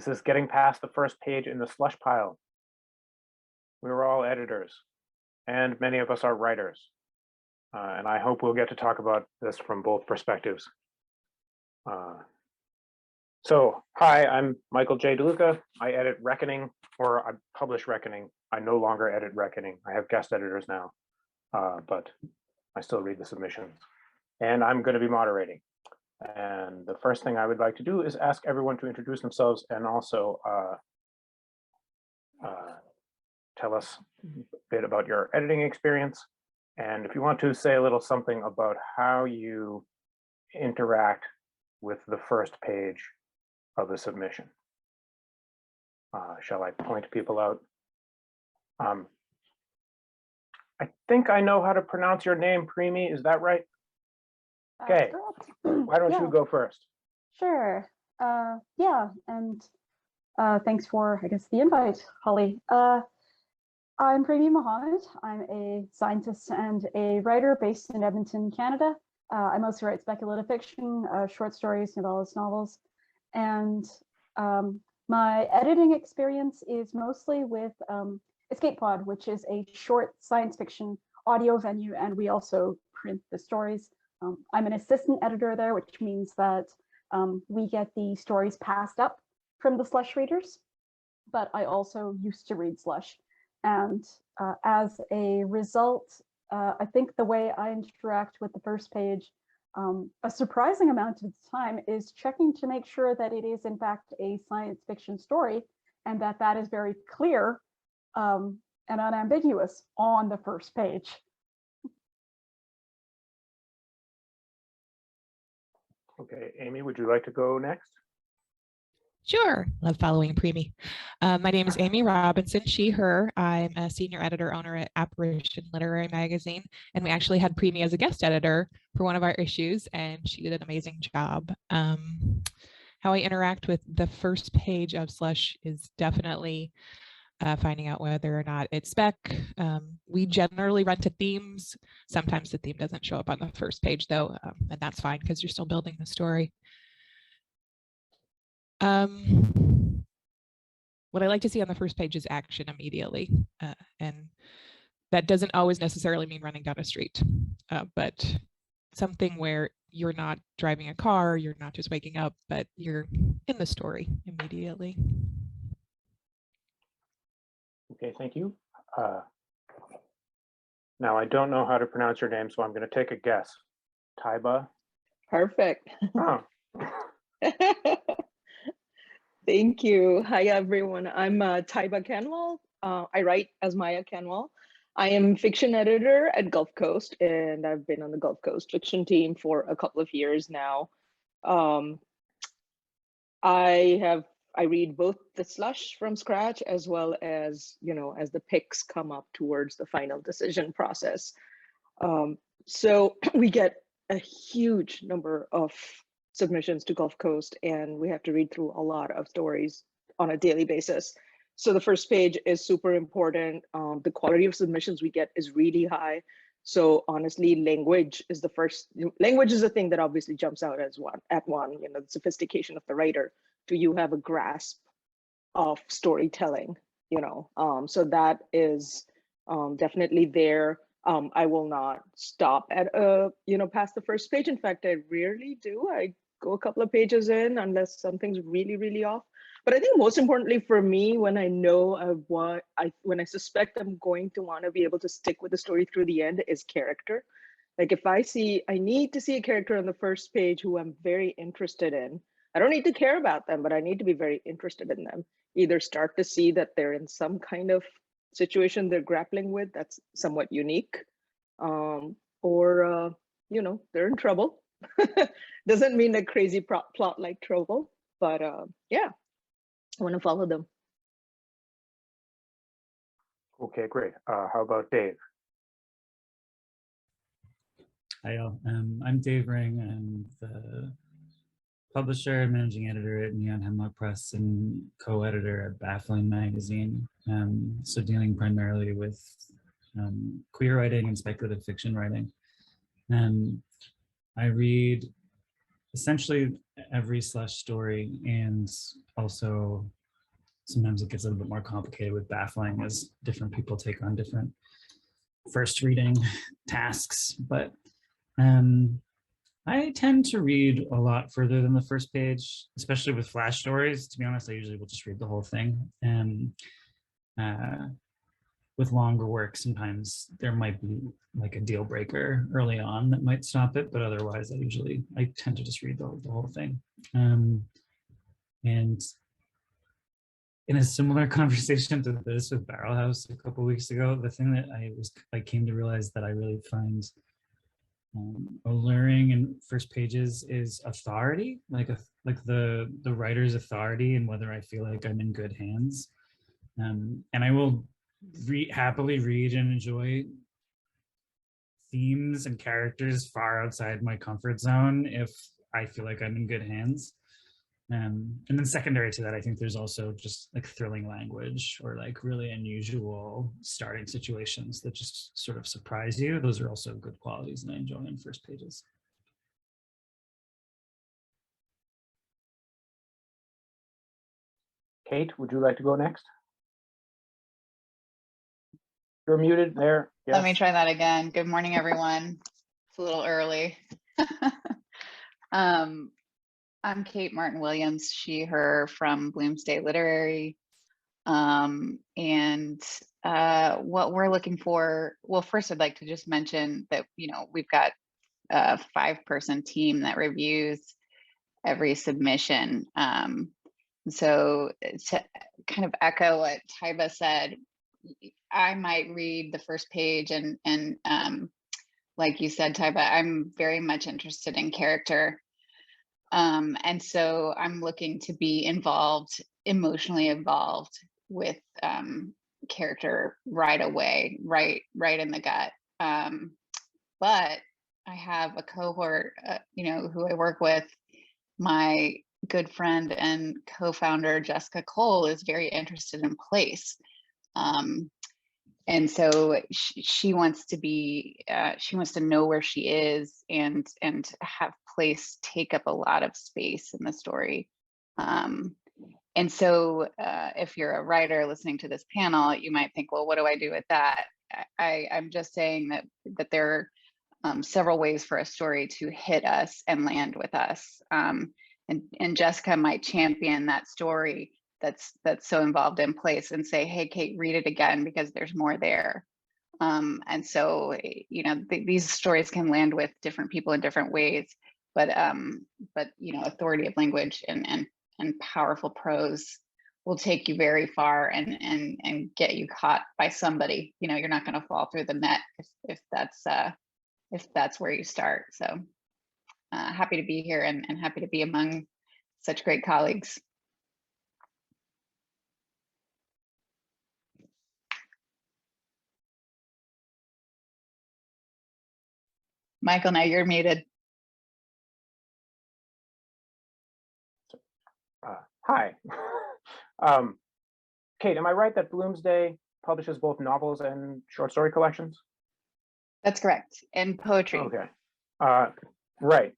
This is getting past the first page in the slush pile. We were all editors, and many of us are writers. And I hope we'll get to talk about this from both perspectives. So, hi, I'm Michael J. DeLuca. I edit Reckoning, or I publish Reckoning. I no longer edit Reckoning. I have guest editors now, but I still read the submissions. And I'm going to be moderating. And the first thing I would like to do is ask everyone to introduce themselves and also tell us a bit about your editing experience. And if you want to say a little something about how you interact with the first page of the submission. Shall I point people out? I think I know how to pronounce your name, Premi, is that right? Okay, why don't you go first? Sure, yeah, and thanks for, I guess, the invite, Holly. I'm Premi Mohammed. I'm a scientist and a writer based in Edmonton, Canada. I mostly write speculative fiction, short stories, novellas, novels. And my editing experience is mostly with Escape Pod, which is a short science fiction audio venue, and we also print the stories. I'm an assistant editor there, which means that we get the stories passed up from the Slush readers, but I also used to read Slush. And as a result, I think the way I interact with the first page, a surprising amount of the time, is checking to make sure that it is in fact a science fiction story, and that that is very clear and unambiguous on the first page. Okay, Amy, would you like to go next? Sure, love following Premi. My name is Amy Robinson, she, her. I'm a senior editor owner at Apparition Literary Magazine, and we actually had Premi as a guest editor for one of our issues, and she did an amazing job. How I interact with the first page of Slush is definitely finding out whether or not it's spec. We generally run to themes. Sometimes the theme doesn't show up on the first page though, and that's fine because you're still building the story. What I like to see on the first page is action immediately, and that doesn't always necessarily mean running down a street, but something where you're not driving a car, you're not just waking up, but you're in the story immediately. Okay, thank you. Now, I don't know how to pronounce your name, so I'm going to take a guess. Taiba? Perfect. Oh. Thank you. Hi, everyone. I'm Taiba Canwell. I write as Maya Canwell. I am fiction editor at Gulf Coast, and I've been on the Gulf Coast fiction team for a couple of years now. I read both the Slush from scratch as well as, as the picks come up towards the final decision process. So we get a huge number of submissions to Gulf Coast, and we have to read through a lot of stories on a daily basis. So the first page is super important. The quality of submissions we get is really high. So honestly, language is the thing that obviously jumps out as one, the sophistication of the writer. Do you have a grasp of storytelling? So that is definitely there. I will not stop at past the first page. In fact, I rarely do. I go a couple of pages in unless something's really, really off. But I think most importantly for me, when I know when I suspect I'm going to want to be able to stick with the story through the end, is character. Like if I need to see a character on the first page who I'm very interested in. I don't need to care about them, but I need to be very interested in them. Either start to see that they're in some kind of situation they're grappling with that's somewhat unique, or they're in trouble. Doesn't mean a crazy plot like trouble, but yeah, I want to follow them. Okay, great. How about Dave? Hi, all. I'm Dave Ring. I'm the publisher and managing editor at Neon Hemlock Press and co-editor at Baffling Magazine. So dealing primarily with queer writing and speculative fiction writing. I read essentially every Slush story and also sometimes it gets a little bit more complicated with baffling as different people take on different first reading tasks. But I tend to read a lot further than the first page, especially with flash stories. To be honest, I usually will just read the whole thing. And with longer work, sometimes there might be like a deal breaker early on that might stop it, but otherwise I tend to just read the whole thing. And in a similar conversation to this with Barrel House a couple of weeks ago, the thing that I came to realize that I really find alluring in first pages is authority, like the writer's authority and whether I feel like I'm in good hands. And I will happily read and enjoy themes and characters far outside my comfort zone if I feel like I'm in good hands. And then secondary to that, I think there's also just like thrilling language or like really unusual starting situations that just sort of surprise you. Those are also good qualities and I enjoy in first pages. Kate, would you like to go next? You're muted there. Yes. Let me try that again. Good morning, everyone. It's a little early. I'm Kate Martin Williams, she, her, from Bloomsday Literary. And what we're looking for, well, first I'd like to just mention that, you know, we've got a 5-person team that reviews every submission. So to kind of echo what Taiba said, I might read the first page and like you said, Taiba, I'm very much interested in character. And so I'm looking to be involved, emotionally involved with character right away, right in the gut. But I have a cohort, you know, who I work with. My good friend and co-founder, Jessica Cole, is very interested in place. And so she wants to be, she wants to know where she is and have place take up a lot of space in the story. And so if you're a writer listening to this panel, you might think, well, what do I do with that? I'm just saying that there are several ways for a story to hit us and land with us. And Jessica might champion that story that's so involved in place and say, hey, Kate, read it again because there's more there. And so, you know, these stories can land with different people in different ways, but you know, authority of language and powerful prose will take you very far and get you caught by somebody. You know, you're not going to fall through the net if that's where you start. So happy to be here and happy to be among such great colleagues. Michael, now you're muted. Hi. Kate, am I right that Bloomsday publishes both novels and short story collections? That's correct. And poetry. Okay. Right.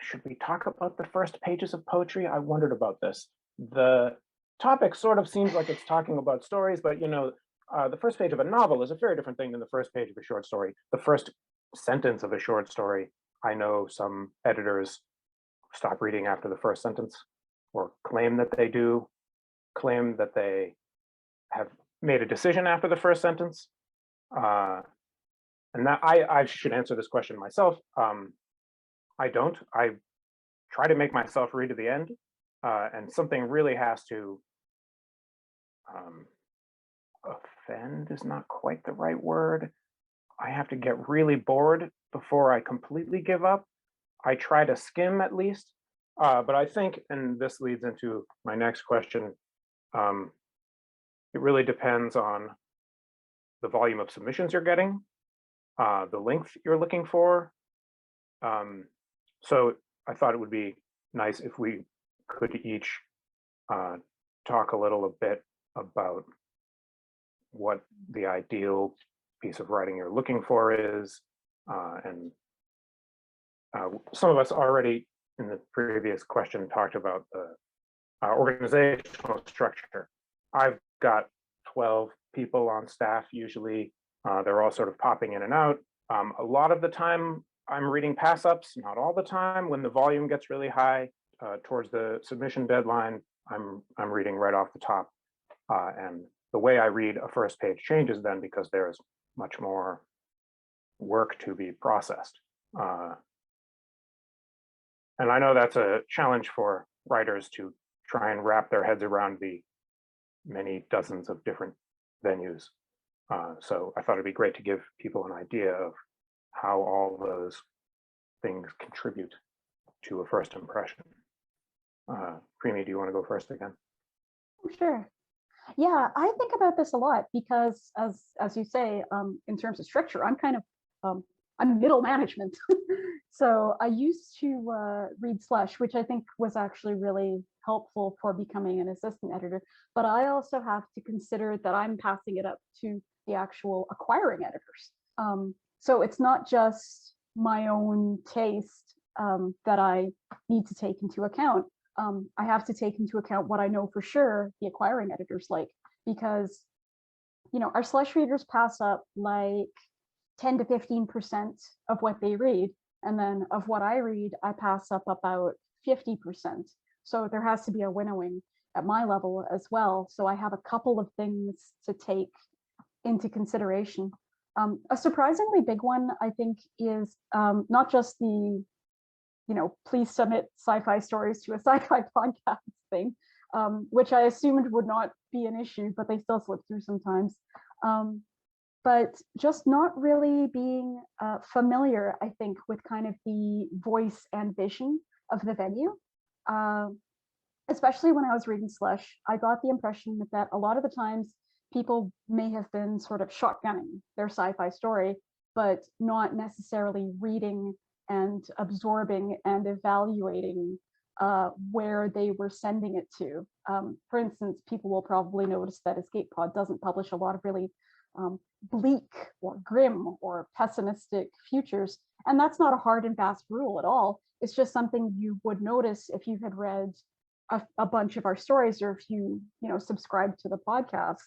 Should we talk about the first pages of poetry? I wondered about this. The topic sort of seems like it's talking about stories, but you know, the first page of a novel is a very different thing than the first page of a short story. The first sentence of a short story, I know some editors stop reading after the first sentence, or claim that they do, claim that they have made a decision after the first sentence. And that I should answer this question myself. I don't. I try to make myself read to the end, and something really has to offend is not quite the right word. I have to get really bored before I completely give up. I try to skim at least, but I think, and this leads into my next question, it really depends on the volume of submissions you're getting, the length you're looking for. So I thought it would be nice if we could each talk a little bit about what the ideal piece of writing you're looking for is. And some of us already in the previous question talked about organizational structure. I've got 12 people on staff usually. They're all sort of popping in and out. A lot of the time I'm reading pass-ups, not all the time. When the volume gets really high towards the submission deadline, I'm reading right off the top. And the way I read a first page changes then because there's much more work to be processed. And I know that's a challenge for writers to try and wrap their heads around the many dozens of different venues. So I thought it'd be great to give people an idea of how all those things contribute to a first impression. Primi, do you want to go first again? Sure. Yeah, I think about this a lot because, as you say, in terms of structure, I'm kind of I'm middle management. So I used to read Slush, which I think was actually really helpful for becoming an assistant editor. But I also have to consider that I'm passing it up to the actual acquiring editors. So it's not just my own taste that I need to take into account. I have to take into account what I know for sure the acquiring editors like, because, you know, our Slush readers pass up like 10 to 15% of what they read. And then of what I read, I pass up about 50%. So there has to be a winnowing at my level as well. So I have a couple of things to take into consideration. A surprisingly big one, I think, is not just the, you know, please submit sci-fi stories to a sci-fi podcast thing, which I assumed would not be an issue, but they still slip through sometimes. But just not really being familiar, I think, with kind of the voice and vision of the venue. Especially when I was reading Slush, I got the impression that a lot of the times people may have been sort of shotgunning their sci-fi story, but not necessarily reading and absorbing and evaluating where they were sending it to. For instance, people will probably notice that Escape Pod doesn't publish a lot of really bleak or grim or pessimistic futures. And that's not a hard and fast rule at all. It's just something you would notice if you had read a bunch of our stories, or if you subscribe to the podcast.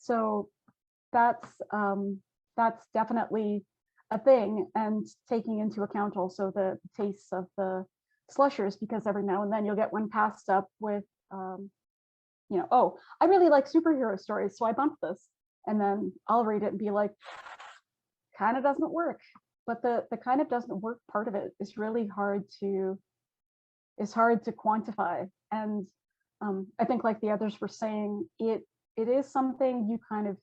So that's definitely a thing, and taking into account also the tastes of the slushers, because every now and then you'll get one passed up with oh, I really like superhero stories, so I bumped this, and then I'll read it and be like, kind of doesn't work. But the kind of doesn't work part of it is really hard to quantify. And I think, like the others were saying, it is something you kind of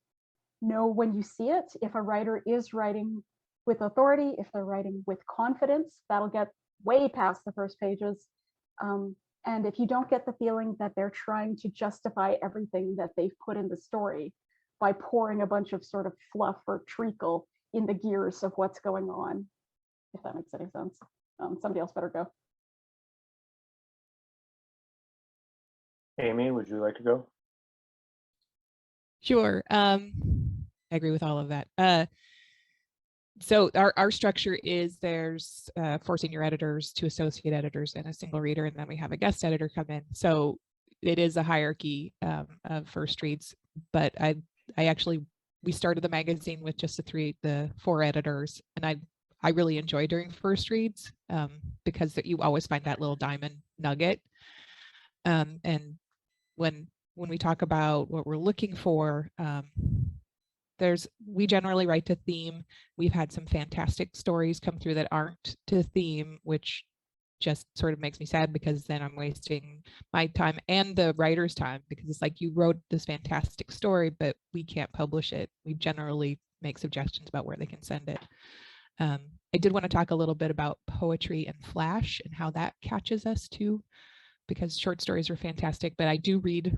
know when you see it. If a writer is writing with authority, if they're writing with confidence, that'll get way past the first pages. And if you don't get the feeling that they're trying to justify everything that they've put in the story by pouring a bunch of sort of fluff or treacle in the gears of what's going on, if that makes any sense. Somebody else better go. Amy, would you like to go? Sure. I agree with all of that. So our structure is there's 4 senior editors, 2 associate editors, and a single reader, and then we have a guest editor come in. So it is a hierarchy of first reads. But we started the magazine with just the 4 editors, and I really enjoy doing first reads because you always find that little diamond nugget. And when we talk about what we're looking for, we generally write to theme. We've had some fantastic stories come through that aren't to theme, which just sort of makes me sad, because then I'm wasting my time and the writer's time, because it's like, you wrote this fantastic story, but we can't publish it. We generally make suggestions about where they can send it. I did want to talk a little bit about poetry and flash and how that catches us too, because short stories are fantastic, but I do read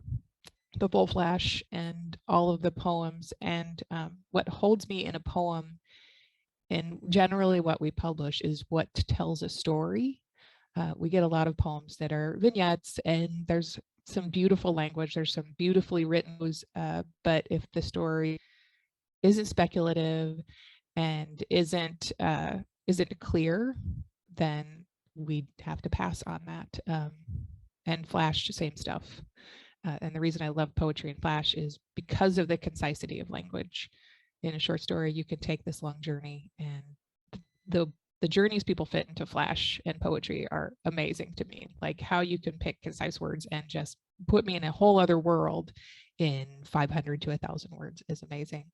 the full flash and all of the poems. And what holds me in a poem, and generally what we publish, is what tells a story. We get a lot of poems that are vignettes, and there's some beautiful language, there's some beautifully written, but if the story isn't speculative and isn't clear, then we have to pass on that. and Flash, same stuff. And the reason I love poetry and Flash is because of the concisity of language. In a short story, you can take this long journey, and the journeys people fit into Flash and poetry are amazing to me. Like how you can pick concise words and just put me in a whole other world in 500 to 1,000 words is amazing.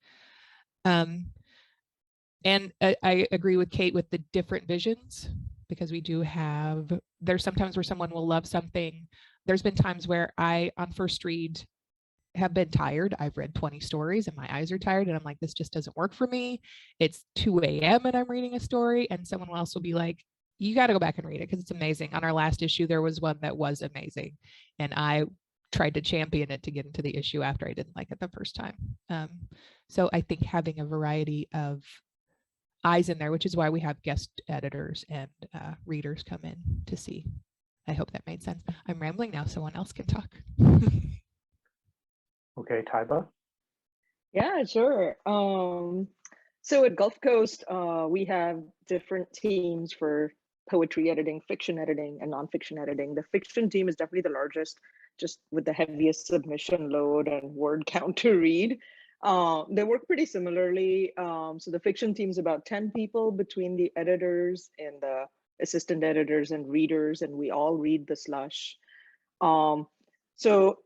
And I agree with Kate with the different visions, because we do have, there's sometimes where someone will love something. There's been times where I, on first read, have been tired. I've read 20 stories and my eyes are tired and I'm like, this just doesn't work for me. It's 2 a.m. and I'm reading a story, and someone else will be like, you got to go back and read it because it's amazing. On our last issue, there was one that was amazing, and I tried to champion it to get into the issue after I didn't like it the first time. So I think having a variety of eyes in there, which is why we have guest editors and readers come in to see. I hope that made sense. I'm rambling now, someone else can talk. Okay, Taiba. Yeah, sure. So at Gulf Coast, we have different teams for poetry editing, fiction editing, and nonfiction editing. The fiction team is definitely the largest, just with the heaviest submission load and word count to read. They work pretty similarly. So the fiction team is about 10 people between the editors and the assistant editors and readers, and we all read the Slush. So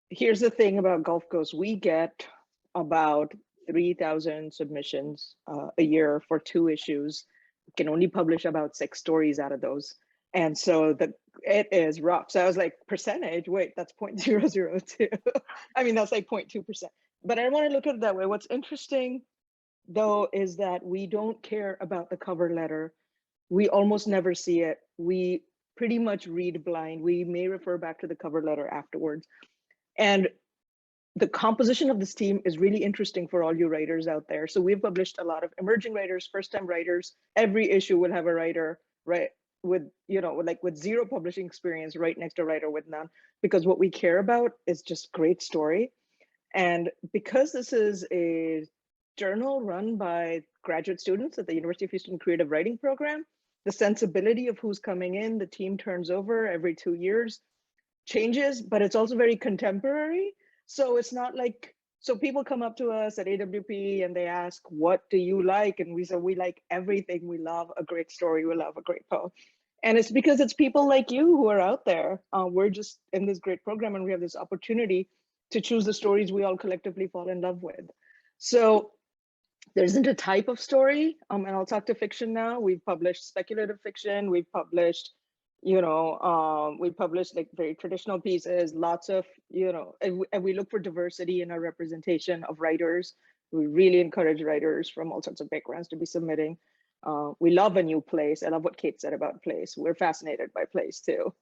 here's the thing about Gulf Coast. We get about 3,000 submissions a year for 2 issues. We can only publish about 6 stories out of those. And so it is rough. So I was like, percentage, wait, that's 0.002. I mean, that's like 0.2%. But I don't want to look at it that way. What's interesting, though, is that we don't care about the cover letter. We almost never see it. We pretty much read blind. We may refer back to the cover letter afterwards. And the composition of this team is really interesting for all you writers out there. So we've published a lot of emerging writers, first-time writers. Every issue will have a writer, right, with, you know, with 0 publishing experience right next to a writer with none, because what we care about is just great story. And because this is a journal run by graduate students at the University of Houston Creative Writing Program, the sensibility of who's coming in, the team turns over every 2 years, changes, but it's also very contemporary. So it's not like, so people come up to us at AWP and they ask, what do you like? And we say, we like everything. We love a great story. We love a great poem. And it's because it's people like you who are out there. We're just in this great program and we have this opportunity to choose the stories we all collectively fall in love with. So there isn't a type of story, and I'll talk to fiction now. We've published speculative fiction. We've published, you know, we published like very traditional pieces, lots of, you know, and we look for diversity in our representation of writers. We really encourage writers from all sorts of backgrounds to be submitting. We love a new place. I love what Kate said about place. We're fascinated by place too.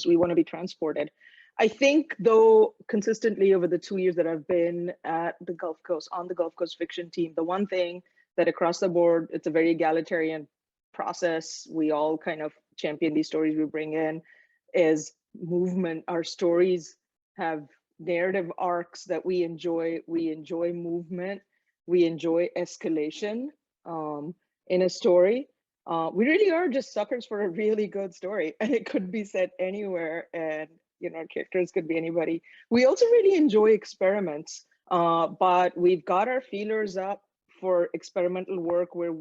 We want to be transported. I think, though, consistently over the 2 years that I've been at the Gulf Coast, on the Gulf Coast fiction team, the one thing that across the board, it's a very egalitarian process. We all kind of champion these stories we bring in, is movement. Our stories have narrative arcs that we enjoy. We enjoy movement. We enjoy escalation in a story. We really are just suckers for a really good story, and it could be set anywhere, and you know, our characters could be anybody. We also really enjoy experiments, but we've got our feelers up for experimental work where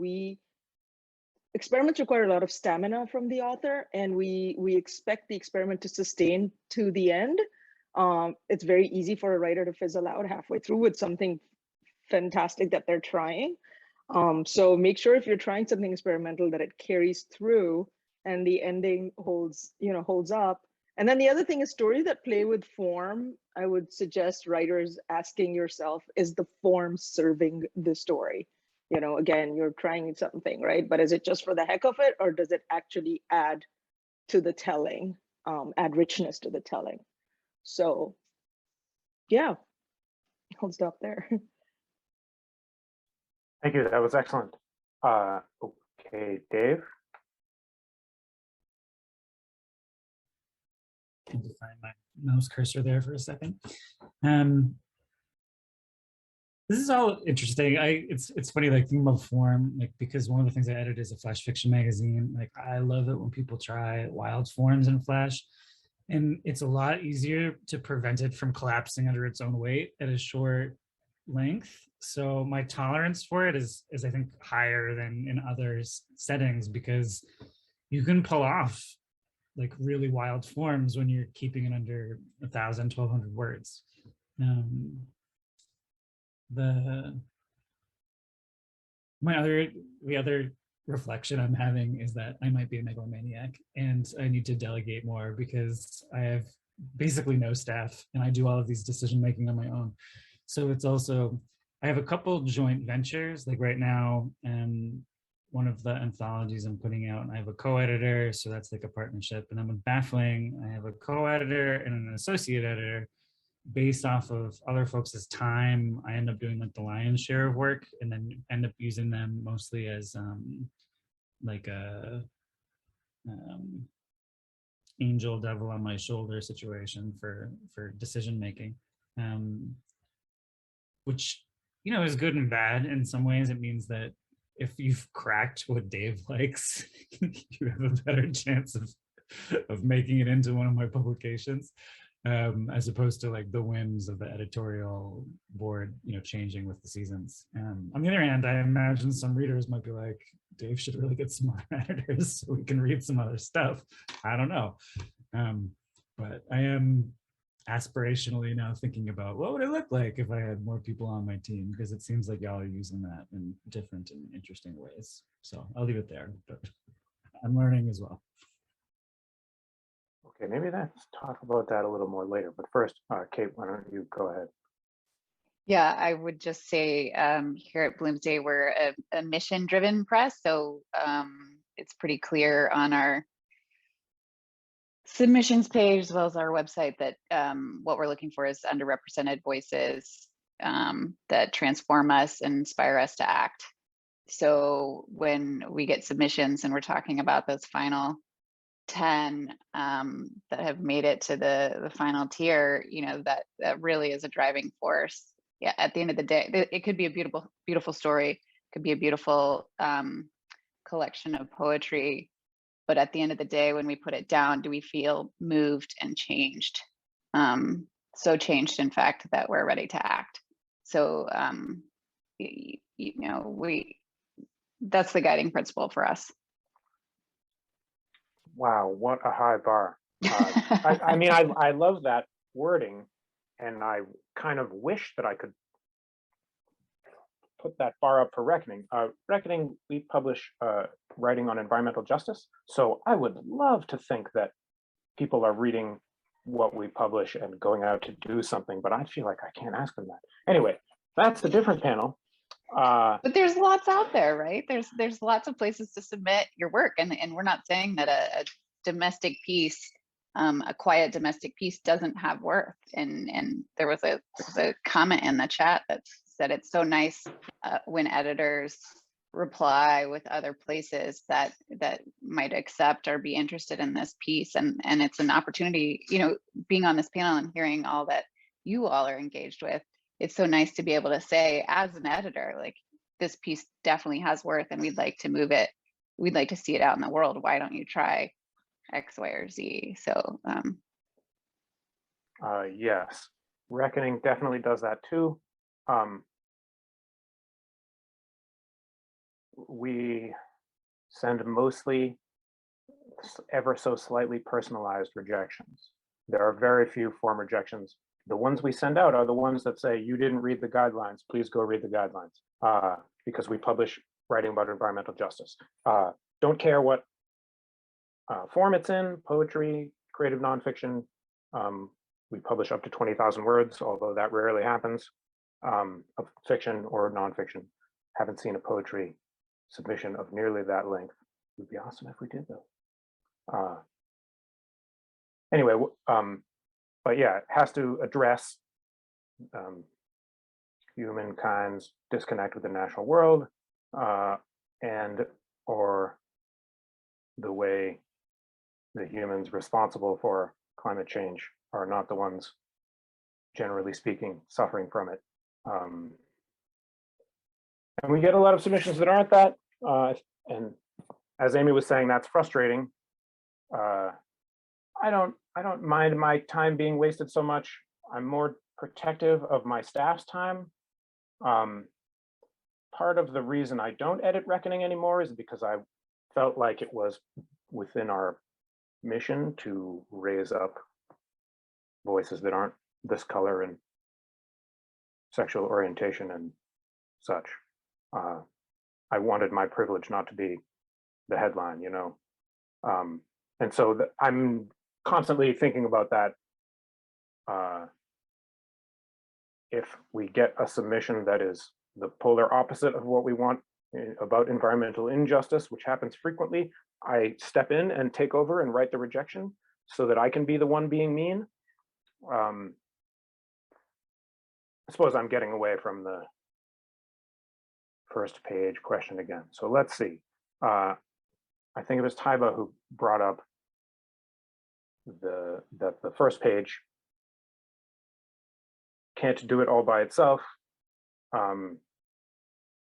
experiments require a lot of stamina from the author, and we expect the experiment to sustain to the end. It's very easy for a writer to fizzle out halfway through with something fantastic that they're trying. So make sure if you're trying something experimental that it carries through and the ending holds up. And then the other thing is stories that play with form. I would suggest writers asking yourself, is the form serving the story? You know, again, you're trying something, right? But is it just for the heck of it, or does it actually add to the telling, add richness to the telling? So yeah, I'll stop there. Thank you. That was excellent. Okay, Dave. Can you find my mouse cursor there for a second? This is all interesting. It's funny, like thinking about form, like because one of the things I edit is a Flash fiction magazine. Like I love it when people try wild forms in Flash. And it's a lot easier to prevent it from collapsing under its own weight at a short length. So my tolerance for it is I think higher than in other settings, because you can pull off like really wild forms when you're keeping it under 1,000, 1,200 words. The other reflection I'm having is that I might be a megalomaniac and I need to delegate more, because I have basically no staff and I do all of these decision making on my own. So it's also, I have a couple joint ventures, like right now, one of the anthologies I'm putting out, and I have a co-editor, so that's like a partnership. And then with Baffling, I have a co-editor and an associate editor. Based off of other folks' time, I end up doing like the lion's share of work, and then end up using them mostly as like a angel devil on my shoulder situation for decision making, which, you know, is good and bad. In some ways it means that if you've cracked what Dave likes, you have a better chance of making it into one of my publications, as opposed to like the whims of the editorial board, you know, changing with the seasons. On the other hand, I imagine some readers might be like, Dave should really get some more editors so we can read some other stuff. I don't know. But I am aspirationally now thinking about what would it look like if I had more people on my team, because it seems like y'all are using that in different and interesting ways. So I'll leave it there, but I'm learning as well. Okay, maybe let's talk about that a little more later. But first, Kate, why don't you go ahead? Yeah, I would just say here at Bloomsday, we're a mission-driven press. So it's pretty clear on our submissions page as well as our website that what we're looking for is underrepresented voices that transform us and inspire us to act. So when we get submissions and we're talking about those final 10 that have made it to the final tier, you know, that really is a driving force. Yeah, at the end of the day, it could be a beautiful story, it could be a beautiful collection of poetry, but at the end of the day, when we put it down, do we feel moved and changed? So changed, in fact, that we're ready to act. So you know, that's the guiding principle for us. Wow, what a high bar. I mean, I love that wording, and I kind of wish that I could put that bar up for Reckoning. Reckoning, we publish writing on environmental justice. So I would love to think that people are reading what we publish and going out to do something, but I feel like I can't ask them that. Anyway, that's a different panel. But there's lots out there, right? There's lots of places to submit your work, and we're not saying that a domestic piece, a quiet domestic piece, doesn't have worth. And there was a comment in the chat that said it's so nice when editors reply with other places that might accept or be interested in this piece, and it's an opportunity, you know, being on this panel and hearing all that you all are engaged with. It's so nice to be able to say, as an editor, like, this piece definitely has worth and we'd like to move it. We'd like to see it out in the world. Why don't you try X, Y, or Z? So yes, Reckoning definitely does that too. We send mostly ever so slightly personalized rejections. There are very few form rejections. The ones we send out are the ones that say, you didn't read the guidelines, please go read the guidelines, because we publish writing about environmental justice. Don't care what form it's in, poetry, creative nonfiction. We publish up to 20,000 words, although that rarely happens, of fiction or nonfiction. Haven't seen a poetry submission of nearly that length. It would be awesome if we did, though. Anyway, but yeah, it has to address humankind's disconnect with the natural world, and or the way the humans responsible for climate change are not the ones, generally speaking, suffering from it. And we get a lot of submissions that aren't that. And as Amy was saying, that's frustrating. I don't mind my time being wasted so much. I'm more protective of my staff's time. Part of the reason I don't edit Reckoning anymore is because I felt like it was within our mission to raise up voices that aren't this color and sexual orientation and such. I wanted my privilege not to be the headline, you know. And so I'm constantly thinking about that. If we get a submission that is the polar opposite of what we want about environmental injustice, which happens frequently, I step in and take over and write the rejection so that I can be the one being mean. I suppose I'm getting away from the first page question again. So let's see. I think it was Taiba who brought up that the first page can't do it all by itself.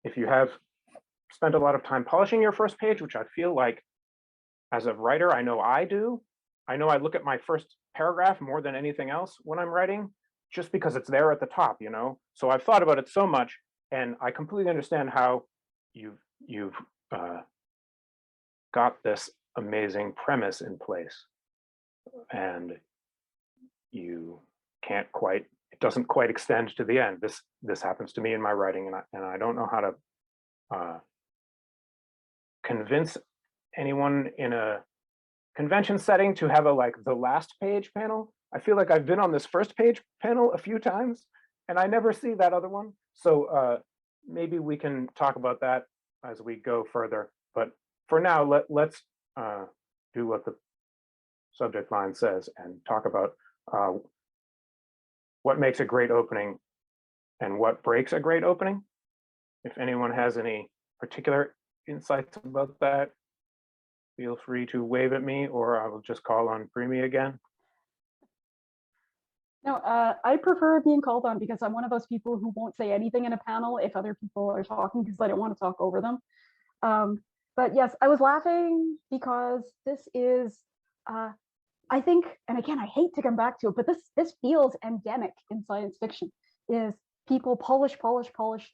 If you have spent a lot of time polishing your first page, which I feel like as a writer, I know I do. I know I look at my first paragraph more than anything else when I'm writing, just because it's there at the top, you know? So I've thought about it so much, and I completely understand how you've got this amazing premise in place, and you can't quite, it doesn't quite extend to the end. This happens to me in my writing, and I don't know how to convince anyone in a convention setting to have a like the last page panel. I feel like I've been on this first page panel a few times and I never see that other one. So maybe we can talk about that as we go further. But for now, let's do what the subject line says and talk about what makes a great opening and what breaks a great opening. If anyone has any particular insights about that, feel free to wave at me, or I will just call on Primi again. No, I prefer being called on because I'm one of those people who won't say anything in a panel if other people are talking because I don't want to talk over them. But yes, I was laughing because this is, I think, and again, I hate to come back to it, but this feels endemic in science fiction, is people polish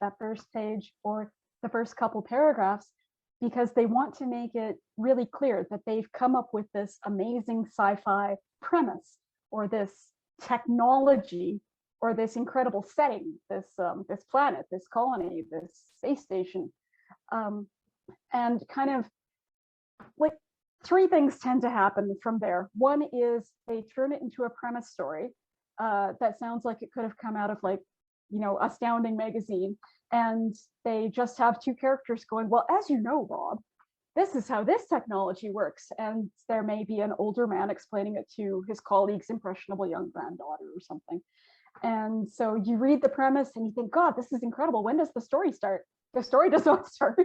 that first page or the first couple paragraphs because they want to make it really clear that they've come up with this amazing sci-fi premise or this technology or this incredible setting, this planet, this colony, this space station. And kind of like three things tend to happen from there. One is they turn it into a premise story that sounds like it could have come out of like, you know, Astounding magazine. And they just have two characters going, well, as you know, Rob, this is how this technology works. And there may be an older man explaining it to his colleague's impressionable young granddaughter or something. And so you read the premise and you think, God, this is incredible. When does the story start? The story does not start.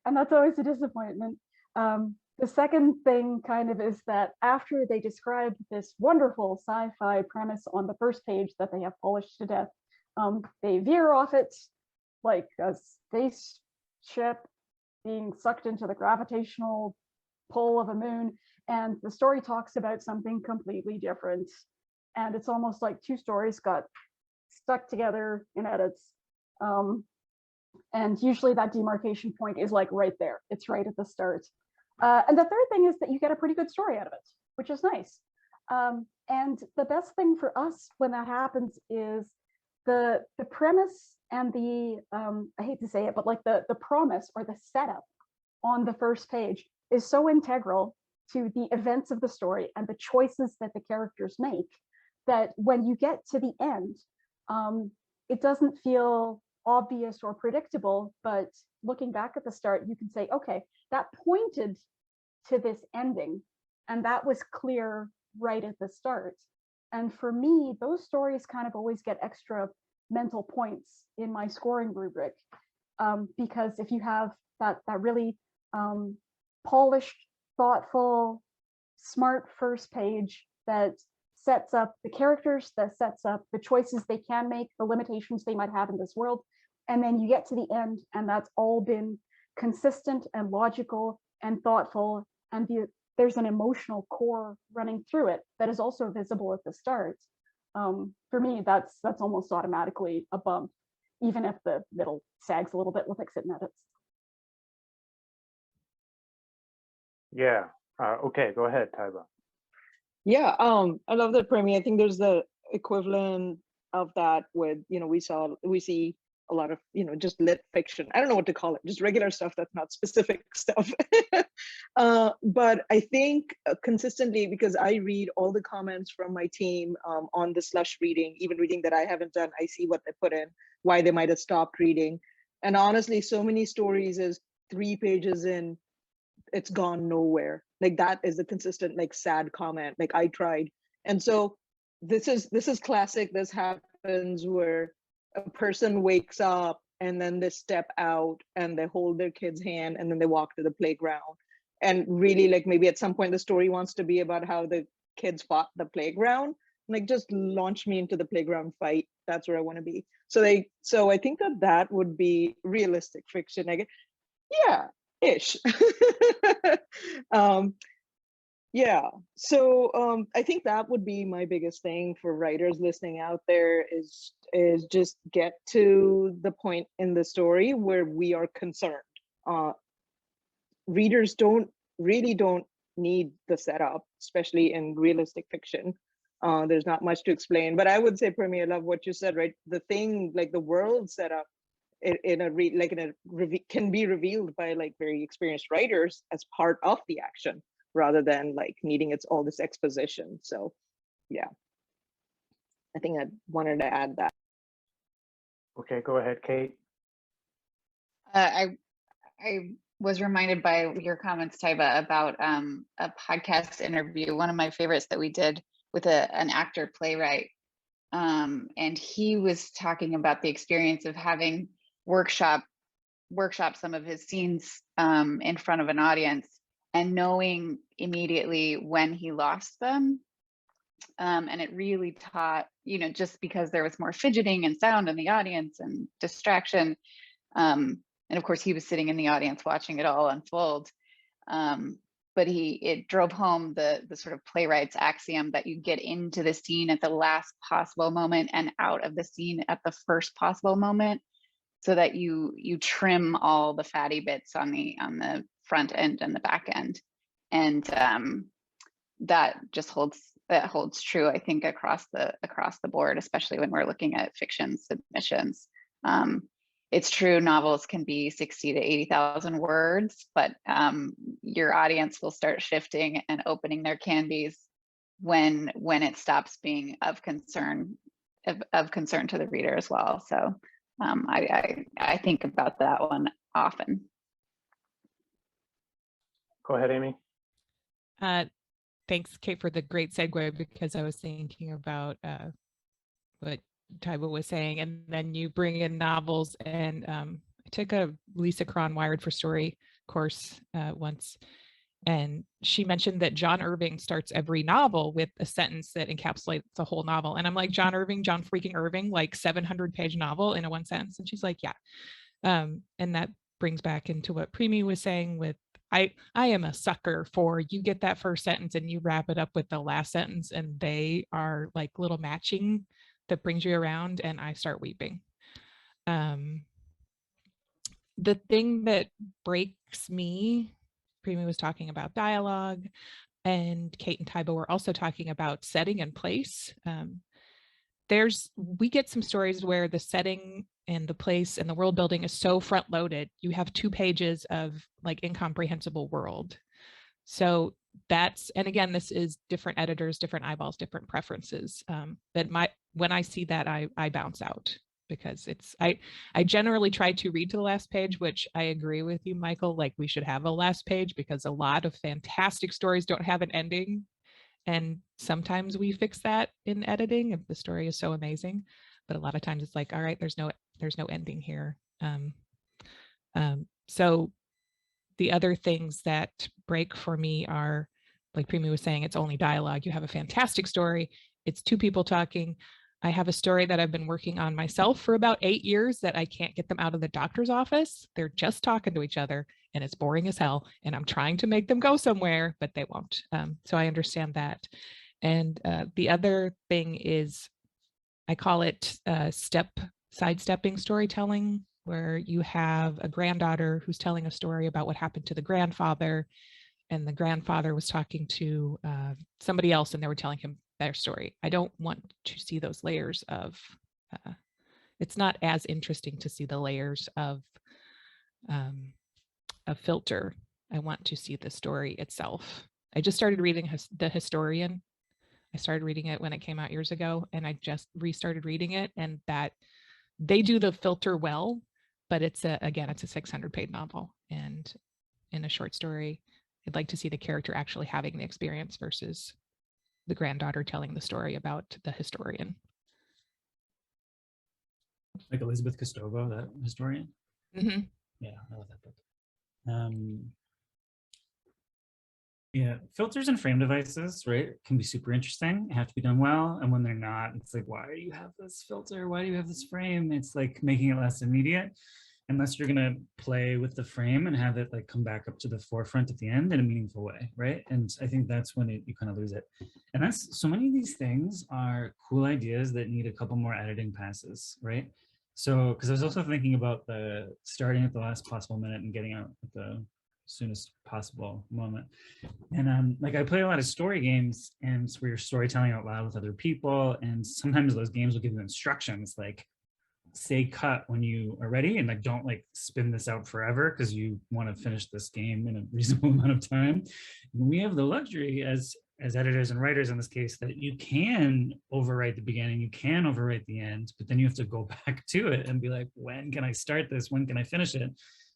And that's always a disappointment. The second thing kind of is that after they describe this wonderful sci-fi premise on the first page that they have polished to death, they veer off it like a spaceship being sucked into the gravitational pull of a moon, and the story talks about something completely different. And it's almost like two stories got stuck together in edits. And usually that demarcation point is like right there. It's right at the start. And the third thing is that you get a pretty good story out of it, which is nice. And the best thing for us when that happens is the premise and the, I hate to say it, but like the promise or the setup on the first page is so integral to the events of the story and the choices that the characters make that when you get to the end, it doesn't feel obvious or predictable, but looking back at the start, you can say, okay, that pointed to this ending, and that was clear right at the start. And for me, those stories kind of always get extra mental points in my scoring rubric, because if you have that really polished, thoughtful, smart first page that sets up the characters, that sets up the choices they can make, the limitations they might have in this world, and then you get to the end and that's all been consistent and logical and thoughtful, and there's an emotional core running through it that is also visible at the start. For me, that's almost automatically a bump, even if the middle sags a little bit with exit and edits. Yeah. Okay, go ahead, Taiba. Yeah, I love that, Premi. I think there's the equivalent of that with, we see a lot of, just lit fiction. I don't know what to call it, just regular stuff that's not specific stuff. But I think consistently, because I read all the comments from my team on the Slush reading, even reading that I haven't done, I see what they put in, why they might have stopped reading. And honestly, so many stories is 3 pages in, it's gone nowhere. Like that is a consistent, like sad comment, like I tried. And so this is classic. This happens where a person wakes up and then they step out and they hold their kid's hand and then they walk to the playground. And really, like, maybe at some point the story wants to be about how the kids fought the playground. Like, just launch me into the playground fight. That's where I want to be. So I think that would be realistic fiction. Yeah, ish. Yeah, so I think that would be my biggest thing for writers listening out there is just get to the point in the story where we are concerned. Readers don't need the setup, especially in realistic fiction. There's not much to explain, but I would say, Premi, I love what you said, right? The thing, like the world setup can be revealed by like very experienced writers as part of the action, rather than like needing all this exposition. So yeah, I think I wanted to add that. Okay, go ahead, Kate. I was reminded by your comments, Taiba, about a podcast interview, one of my favorites that we did with an actor playwright. And he was talking about the experience of having workshop some of his scenes in front of an audience and knowing immediately when he lost them. And it really taught, just because there was more fidgeting and sound in the audience and distraction. And of course, he was sitting in the audience watching it all unfold. But it drove home the sort of playwright's axiom that you get into the scene at the last possible moment and out of the scene at the first possible moment, so that you trim all the fatty bits on the front end and the back end. And that just holds true, I think, across the board, especially when we're looking at fiction submissions. It's true, novels can be 60 to 80,000 words, but your audience will start shifting and opening their candies when it stops being of concern to the reader as well. So I think about that one often. Go ahead, Amy. Thanks, Kate, for the great segue, because I was thinking about what Taiba was saying, and then you bring in novels. And I took a Lisa Cron Wired for Story course once, and she mentioned that John Irving starts every novel with a sentence that encapsulates the whole novel. And I'm like, John freaking Irving, like 700-page novel in a one sentence? And she's like, yeah. And that brings back into what Premi was saying with, I am a sucker for, you get that first sentence and you wrap it up with the last sentence, and they are like little matching that brings you around, and I start weeping. The thing that breaks me, Premi was talking about dialogue, and Kate and Taiba were also talking about setting and place. We get some stories where the setting and the place and the world building is so front loaded, you have 2 pages of like incomprehensible world. So and again, this is different editors, different eyeballs, different preferences. When I see that, I bounce out, because I generally try to read to the last page, which I agree with you, Michael, like we should have a last page, because a lot of fantastic stories don't have an ending. And sometimes we fix that in editing if the story is so amazing, but a lot of times it's like, all right, there's no ending here. So the other things that break for me are, like Premi was saying, it's only dialogue. You have a fantastic story, it's 2 people talking. I have a story that I've been working on myself for about 8 years that I can't get them out of the doctor's office. They're just talking to each other and it's boring as hell. And I'm trying to make them go somewhere, but they won't. So I understand that. And the other thing is, I call it sidestepping storytelling, where you have a granddaughter who's telling a story about what happened to the grandfather, and the grandfather was talking to somebody else and they were telling him their story. I don't want to see those layers of, it's not as interesting to see the layers of a filter. I want to see the story itself. I just started reading The Historian. I started reading it when it came out years ago, and I just restarted reading it, and that they do the filter well, but it's a 600-page novel, and in a short story, I'd like to see the character actually having the experience versus the granddaughter telling the story about the historian. Like Elizabeth Kostovo, that historian. Mm-hmm. Yeah, I love that book. Yeah, filters and frame devices, right, can be super interesting, have to be done well. And when they're not, it's like, why do you have this filter? Why do you have this frame? It's like making it less immediate, unless you're gonna play with the frame and have it like come back up to the forefront at the end in a meaningful way, right? And I think that's when you kind of lose it. And that's, so many of these things are cool ideas that need a couple more editing passes, right? So, because I was also thinking about the starting at the last possible minute and getting out at the soonest possible moment. And like I play a lot of story games, and where you're storytelling out loud with other people, and sometimes those games will give you instructions like, say cut when you are ready, and like don't like spin this out forever because you want to finish this game in a reasonable amount of time. And we have the luxury as editors and writers in this case that you can overwrite the beginning, you can overwrite the end, but then you have to go back to it and be like, when can I start this? When can I finish it?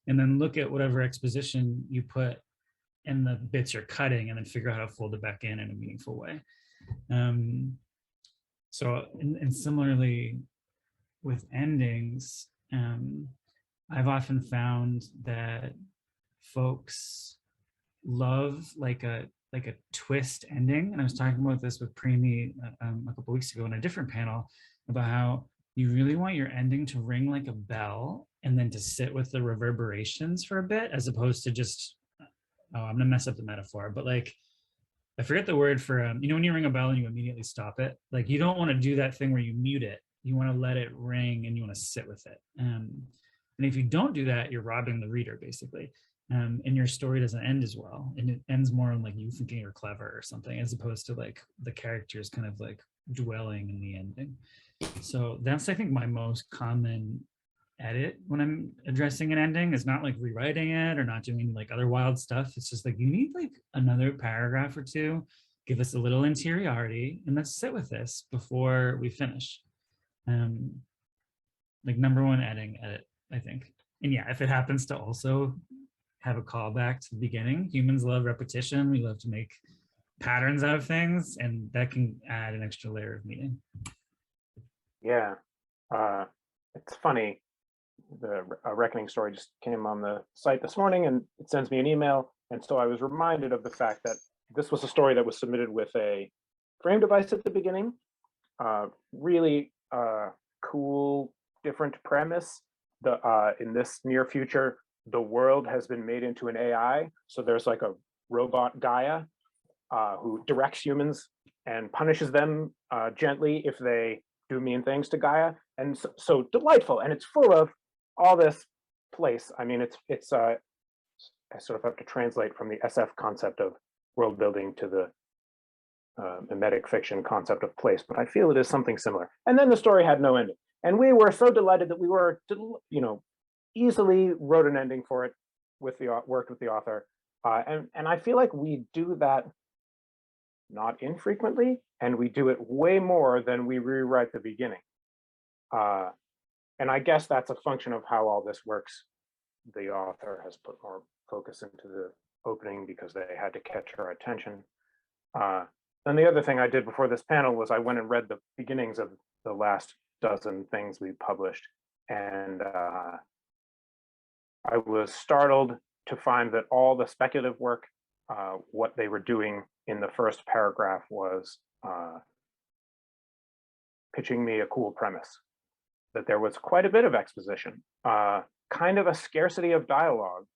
And then look at whatever exposition you put in the bits you're cutting, and then figure out how to fold it back in a meaningful way. So, and similarly with endings, I've often found that folks love like a twist ending. And I was talking about this with Preemi a couple weeks ago in a different panel about how you really want your ending to ring like a bell and then to sit with the reverberations for a bit, as opposed to just, oh, I'm gonna mess up the metaphor, but like, I forget the word for, you know, when you ring a bell and you immediately stop it, like you don't want to do that thing where you mute it. You want to let it ring and you want to sit with it. And if you don't do that, you're robbing the reader basically. And your story doesn't end as well. And it ends more on like you thinking you're clever or something, as opposed to like the characters kind of like dwelling in the ending. So that's, I think, my most common edit when I'm addressing an ending, is not like rewriting it or not doing like other wild stuff. It's just like, you need like another paragraph or two, give us a little interiority, and let's sit with this before we finish. Like number one edit, I think. And yeah, if it happens to also have a callback to the beginning, humans love repetition. We love to make patterns out of things, and that can add an extra layer of meaning. Yeah, it's funny. The Reckoning story just came on the site this morning, and it sends me an email. And so I was reminded of the fact that this was a story that was submitted with a frame device at the beginning. Really cool, different premise. In this near future, the world has been made into an AI. So there's like a robot Gaia who directs humans and punishes them gently if they do mean things to Gaia. And so delightful, and it's full of all this place. I mean, it's I sort of have to translate from the SF concept of world building to the mimetic fiction concept of place, but I feel it is something similar. And then the story had no ending, and we were so delighted that we were, easily wrote an ending for it worked with the author, and I feel like we do that not infrequently, and we do it way more than we rewrite the beginning. And I guess that's a function of how all this works. The author has put more focus into the opening because they had to catch our attention. And the other thing I did before this panel was I went and read the beginnings of the last dozen things we published. And I was startled to find that all the speculative work, what they were doing in the first paragraph was pitching me a cool premise, that there was quite a bit of exposition, kind of a scarcity of dialogue.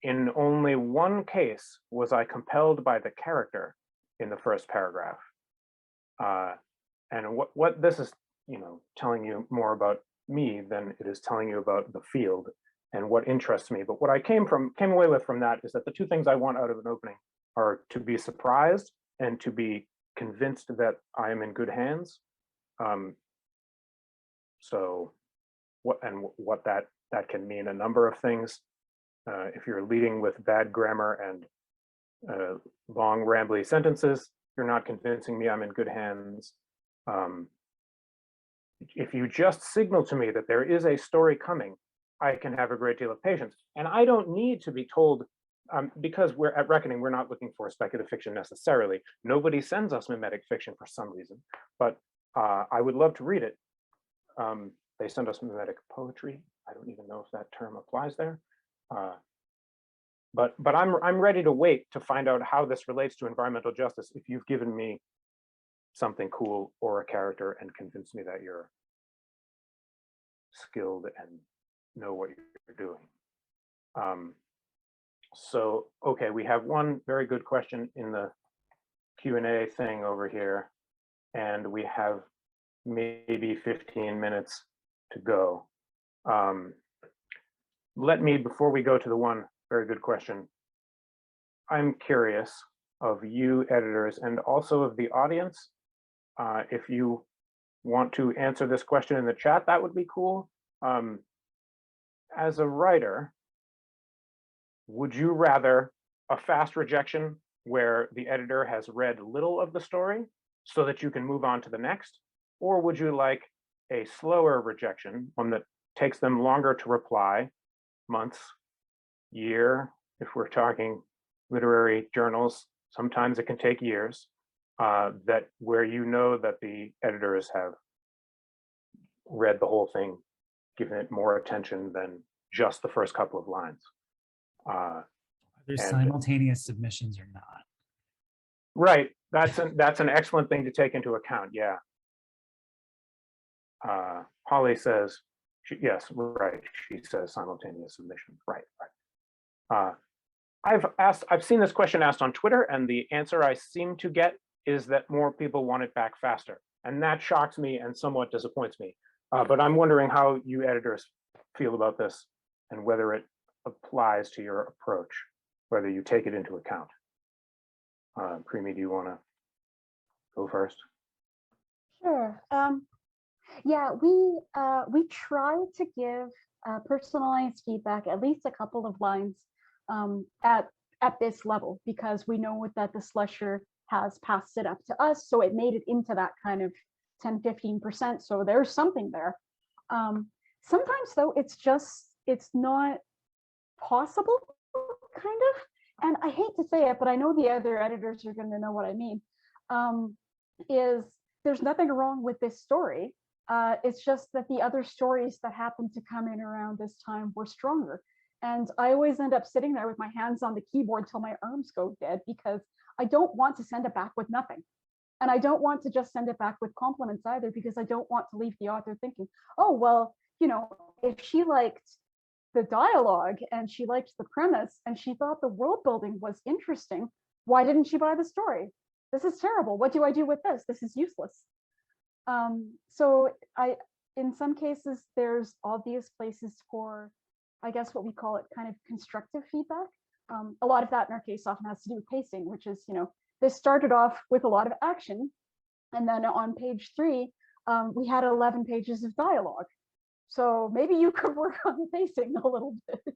In only one case was I compelled by the character in the first paragraph. And what this is, telling you more about me than it is telling you about the field and what interests me. But what I came away with from that is that the two things I want out of an opening are to be surprised and to be convinced that I am in good hands. So what that can mean a number of things. If you're leading with bad grammar and long rambly sentences, you're not convincing me I'm in good hands. If you just signal to me that there is a story coming, I can have a great deal of patience. And I don't need to be told, because we're at Reckoning, we're not looking for speculative fiction necessarily. Nobody sends us mimetic fiction for some reason, but I would love to read it. They send us mimetic poetry. I don't even know if that term applies there. But I'm ready to wait to find out how this relates to environmental justice if you've given me something cool or a character and convinced me that you're skilled and know what you're doing. So, okay, we have one very good question in the Q&A thing over here, and we have maybe 15 minutes to go. Let me, before we go to the one very good question, I'm curious of you editors and also of the audience. If you want to answer this question in the chat, that would be cool. As a writer, would you rather a fast rejection where the editor has read little of the story so that you can move on to the next? Or would you like a slower rejection, one that takes them longer to reply, months, year, if we're talking literary journals, sometimes it can take years, that where you know that the editors have read the whole thing, given it more attention than just the first couple of lines. There's simultaneous submissions or not. Right, that's an excellent thing to take into account, yeah. Holly says, yes, right, she says simultaneous submission, right. I've seen this question asked on Twitter, and the answer I seem to get is that more people want it back faster. And that shocks me and somewhat disappoints me. But I'm wondering how you editors feel about this and whether it applies to your approach, whether you take it into account. Primi, do you want to go first? Sure. Yeah, we try to give personalized feedback, at least a couple of lines at this level, because we know that the slusher has passed it up to us, so it made it into that kind of 10-15%. So there's something there. Sometimes though, it's not possible, kind of. And I hate to say it, but I know the other editors are going to know what I mean. Is there's nothing wrong with this story. It's just that the other stories that happened to come in around this time were stronger. And I always end up sitting there with my hands on the keyboard till my arms go dead, because I don't want to send it back with nothing. And I don't want to just send it back with compliments either, because I don't want to leave the author thinking, oh, well, if she liked the dialogue and she liked the premise and she thought the world building was interesting, why didn't she buy the story? This is terrible. What do I do with this? This is useless. So in some cases, there's obvious places for, I guess what we call it, kind of constructive feedback. A lot of that in our case often has to do with pacing, which is, this started off with a lot of action. And then on page 3, we had 11 pages of dialogue. So maybe you could work on the pacing a little bit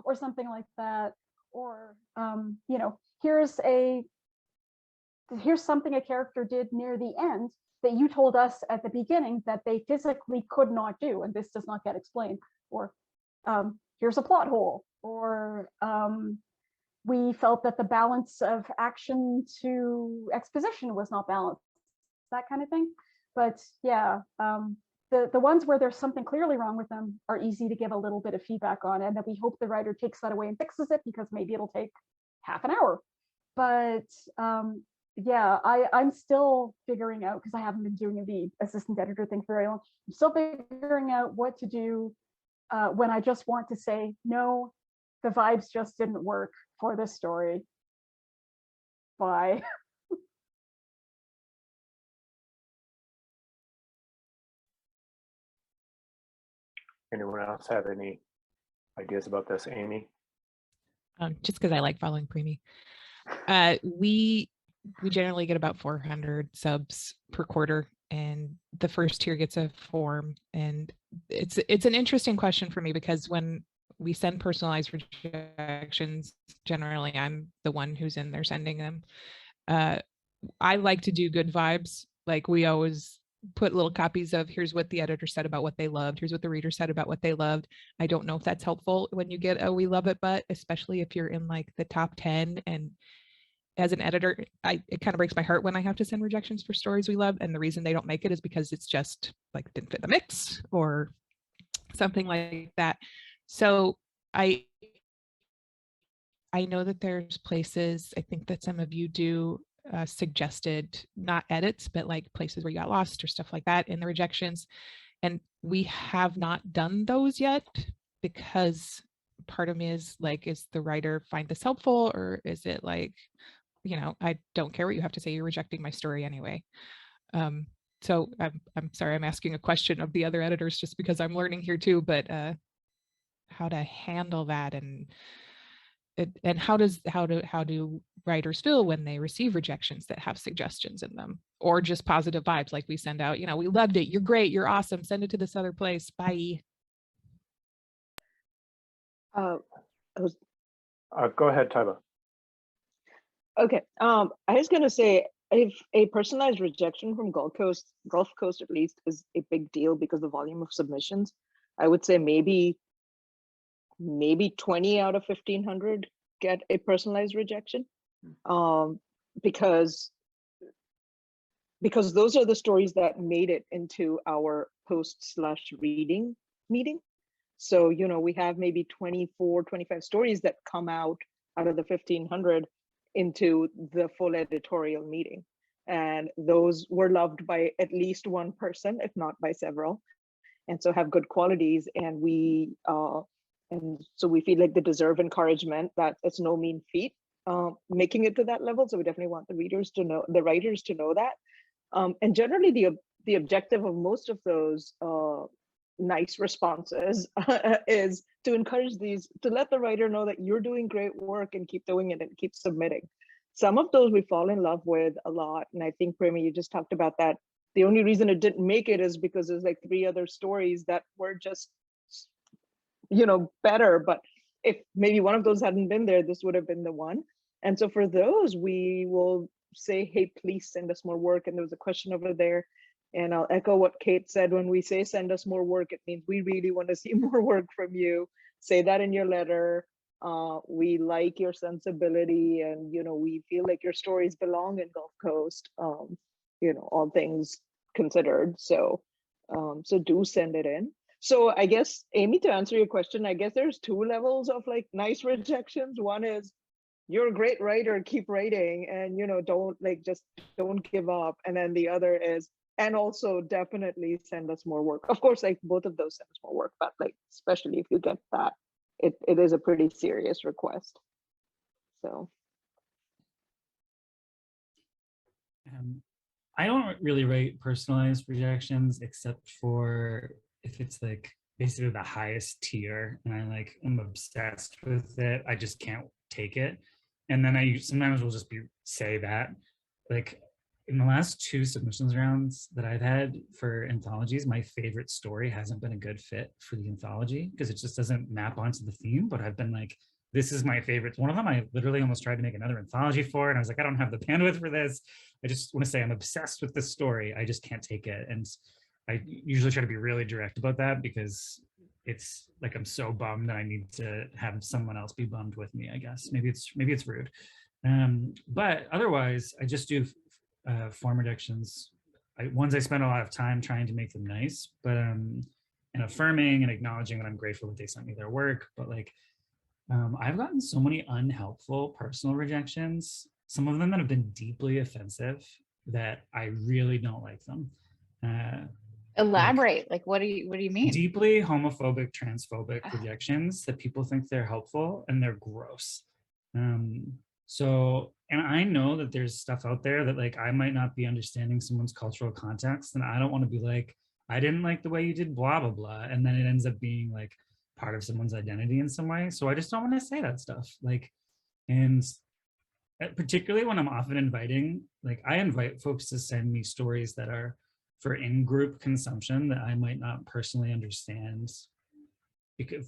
or something like that. Or, here's something a character did near the end that you told us at the beginning that they physically could not do, and this does not get explained. Or here's a plot hole. Or we felt that the balance of action to exposition was not balanced, that kind of thing. But yeah, the ones where there's something clearly wrong with them are easy to give a little bit of feedback on, and that we hope the writer takes that away and fixes it, because maybe it'll take half an hour. But yeah, I'm still figuring out, because I haven't been doing the assistant editor thing for very long. I'm still figuring out what to do when I just want to say, no, the vibes just didn't work for this story. Bye. Anyone else have any ideas about this, Amy? Just because I like following Preemie. We generally get about 400 subs per quarter, and the first tier gets a form. And it's an interesting question for me, because when we send personalized rejections, generally I'm the one who's in there sending them. I like to do good vibes. Like, we always put little copies of, here's what the editor said about what they loved, here's what the reader said about what they loved. I don't know if that's helpful when you get a we love it, but especially if you're in like the top 10. And as an editor, it kind of breaks my heart when I have to send rejections for stories we love, and the reason they don't make it is because it's just like didn't fit the mix or something like that. So I know that there's places, I think that some of you do suggested, not edits, but like places where you got lost or stuff like that in the rejections. And we have not done those yet, because part of me is like, is the writer find this helpful, or is it like, you know, I don't care what you have to say, you're rejecting my story anyway. So I'm sorry, I'm asking a question of the other editors just because I'm learning here too, but how to handle that, and how do writers feel when they receive rejections that have suggestions in them, or just positive vibes, like we send out, you know, we loved it, you're great, you're awesome, send it to this other place, bye. Go ahead, Taiba. Okay. I was gonna say, if a personalized rejection from Gulf Coast at least, is a big deal because the volume of submissions, I would say maybe 20 out of 1,500 get a personalized rejection, because those are the stories that made it into our post/reading meeting. So, you know, we have maybe 24, 25 stories that come out of the 1,500 into the full editorial meeting. And those were loved by at least one person, if not by several, and so have good qualities. And so we feel like they deserve encouragement, that it's no mean feat making it to that level. So we definitely want the writers to know that. And generally the objective of most of those nice responses is to encourage to let the writer know that you're doing great work and keep doing it and keep submitting. Some of those we fall in love with a lot. And I think, Preemie, you just talked about that. The only reason it didn't make it is because there's like 3 other stories that were just, you know, better. But if maybe one of those hadn't been there, this would have been the one. And so for those, we will say, hey, please send us more work. And there was a question over there. And I'll echo what Kate said. When we say send us more work, it means we really want to see more work from you. Say that in your letter. We like your sensibility, and, you know, we feel like your stories belong in Gulf Coast, you know, all things considered. So, so do send it in. So I guess, Amy, to answer your question, I guess there's 2 levels of like nice rejections. One is, you're a great writer, keep writing, and, you know, just don't give up. And then the other is, and also definitely send us more work. Of course, like both of those send us more work, but like, especially if you get that, it is a pretty serious request. So. I don't really write personalized rejections except for if it's like basically the highest tier and I'm obsessed with it. I just can't take it. And then I sometimes will just say that, like, in the last 2 submissions rounds that I've had for anthologies, my favorite story hasn't been a good fit for the anthology because it just doesn't map onto the theme. But I've been like, this is my favorite. One of them I literally almost tried to make another anthology for, and I was like, I don't have the bandwidth for this. I just want to say I'm obsessed with this story. I just can't take it. And I usually try to be really direct about that because it's like, I'm so bummed that I need to have someone else be bummed with me, I guess. Maybe it's rude. But otherwise, I just do form rejections. Ones I spend a lot of time trying to make them nice, but and affirming and acknowledging that I'm grateful that they sent me their work. But like, I've gotten so many unhelpful personal rejections some of them that have been deeply offensive that I really don't like them. Elaborate, like what do you mean? Deeply homophobic, transphobic rejections that people think they're helpful and they're gross. So, and I know that there's stuff out there that like I might not be understanding someone's cultural context, and I don't want to be like, I didn't like the way you did blah blah blah, and then it ends up being like part of someone's identity in some way. So I just don't want to say that stuff. Like, and particularly when I'm often inviting, like I invite folks to send me stories that are for in-group consumption that I might not personally understand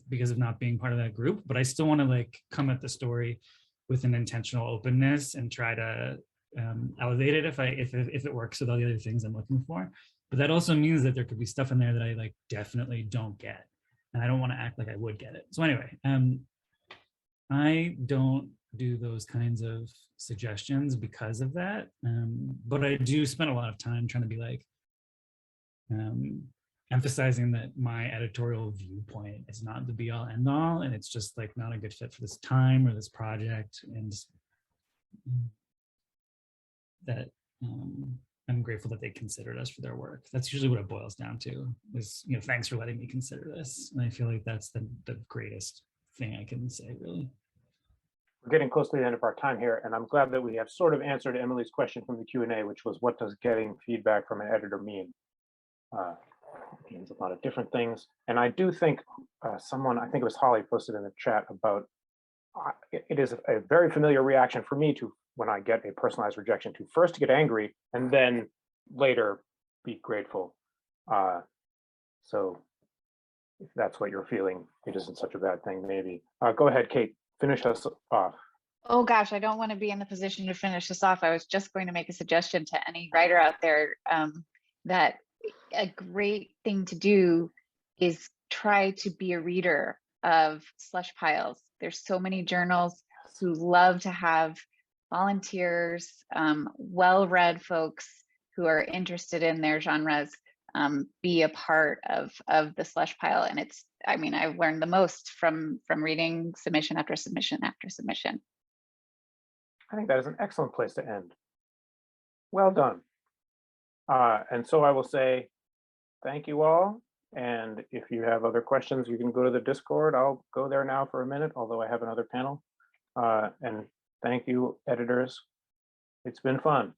because of not being part of that group, but I still want to like come at the story with an intentional openness and try to elevate it if it works with all the other things I'm looking for. But that also means that there could be stuff in there that I like definitely don't get, and I don't want to act like I would get it. So anyway, I don't do those kinds of suggestions because of that, but I do spend a lot of time trying to be like emphasizing that my editorial viewpoint is not the be all end all, and it's just like not a good fit for this time or this project, and that I'm grateful that they considered us for their work. That's usually what it boils down to is, you know, thanks for letting me consider this. And I feel like that's the greatest thing I can say, really. We're getting close to the end of our time here, and I'm glad that we have sort of answered Emily's question from the Q&A, which was, what does getting feedback from an editor mean? It means a lot of different things. And I do think someone, I think it was Holly, posted in the chat about, it is a very familiar reaction for me to, when I get a personalized rejection, to first get angry and then later be grateful. So if that's what you're feeling, it isn't such a bad thing, maybe. Go ahead, Kate, finish us off. Oh gosh, I don't want to be in the position to finish this off. I was just going to make a suggestion to any writer out there that a great thing to do is try to be a reader of slush piles. There's so many journals who love to have volunteers, well-read folks who are interested in their genres be a part of the slush pile. And it's, I mean, I've learned the most from reading submission after submission after submission. I think that is an excellent place to end. Well done. And so I will say thank you all. And if you have other questions, you can go to the Discord. I'll go there now for a minute, although I have another panel. And thank you, editors. It's been fun.